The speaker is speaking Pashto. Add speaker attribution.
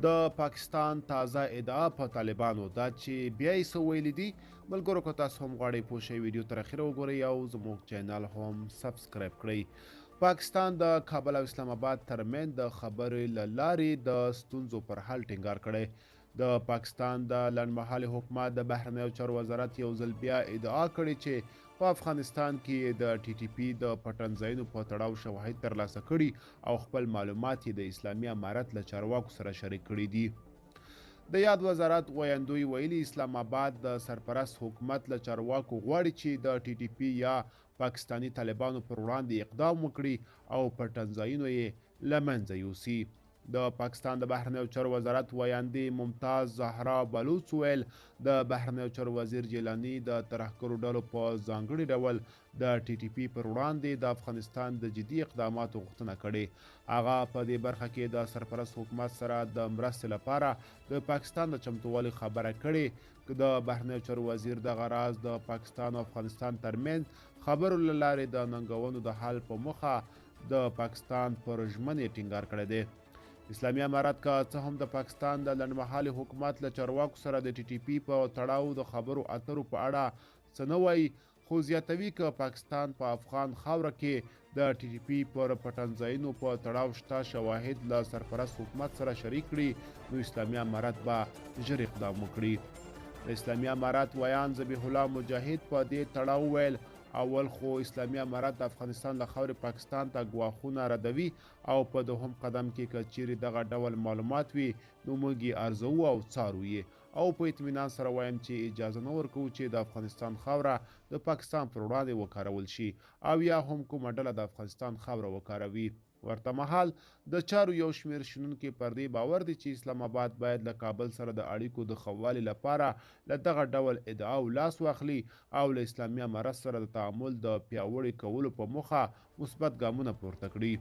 Speaker 1: د پاکستان تازه ادعا په طالبانو دا چې بیا یې څه ویلي دي. ملګرو که تاسو هم غواړئ پوه شئ ویډیو تر اخره وګورئ او زموږ چینل هم سبسکرایب کړئ. پاکستان د کابل او اسلام آباد ترمنځ د خبرې له لارې د ستونزو پر حل ټینګار کړی. د پاکستان د لنډمهالي حکومت د بهرنیو چارو وزارت یو ځل بیا ادعا کړې چې په افغانستان کې د ټي ټي پي د پټنځایونو په تړاو شواهد ترلاسه کړي او خپل معلومات یې د اسلامي امارت له چارواکو سره شریک کړي دي. د یاد وزارت ویاندوی ویلي اسلام آباد د سرپرست حکومت له چارواکو غواړي چې د ټي ټي پي یا پاکستاني طالبانو پر وړاندې اقدام وکړي او پټنځایونه یې له منځه یوسي. د پاکستان د بهرنیو چارو وزارت ویاندې ممتاز زهرا بلوچ ویل د بهرنیو چارو وزیر جیلاني د ترهګرو ډلو په ځانګړي ډول د ټي ټي پي پر وړاندې د افغانستان د جدي اقداماتو غوښتنه کړې. هغه په دې برخه کې د سرپرست حکومت سره د مرستې لپاره د پاکستان د چمتووالي خبره کړې. د بهرنیو چارو وزیر دغه راز د پاکستان او افغانستان ترمنځ خبرو له لارې د ننګونو د حل په موخه د پاکستان پر ژمنې ټینګار کړی دی. اسلامي امارت که څه هم د پاکستان د لنډمهالي حکومت له چارواکو سره د ټي ټي پي په تړاو د خبرو اترو په اړه څه نه وایي، خو زیاتوي که پاکستان په افغان خاوره کې د ټي ټي پي پر پټنځایونو په تړاو شته شواهد له سرپرست حکومت سره شریک کړي نو اسلامي امارت به ژر اقدام وکړي. د اسلامي امارت ویان ذبیح الله مجاهد په دې تړاو ویل اول خو اسلامي امارت د افغانستان له خاورې پاکستان ته ګواښونه ردوي او په دوهم قدم کې که چیرې دغه ډول معلومات وي نو موږ یې ارزوو او څارو یې او په اطمینان سره وایم چې اجازه نه ورکوو چې د افغانستان خاوره د پاکستان پر وړاندې وکارول شي او یا هم کومه ډله د افغانستان خاوره وکاروي. ورته مهال د چارو یو شمېر شنونکي پر دې باور دي چې اسلام آباد باید له کابل سره د اړیکو د ښه والي لپاره له دغه ډول ادعاو لاس واخلي او له اسلامي امارت سره د تعامل د پیاوړي کولو په موخه مثبت ګامونه پورته کړي.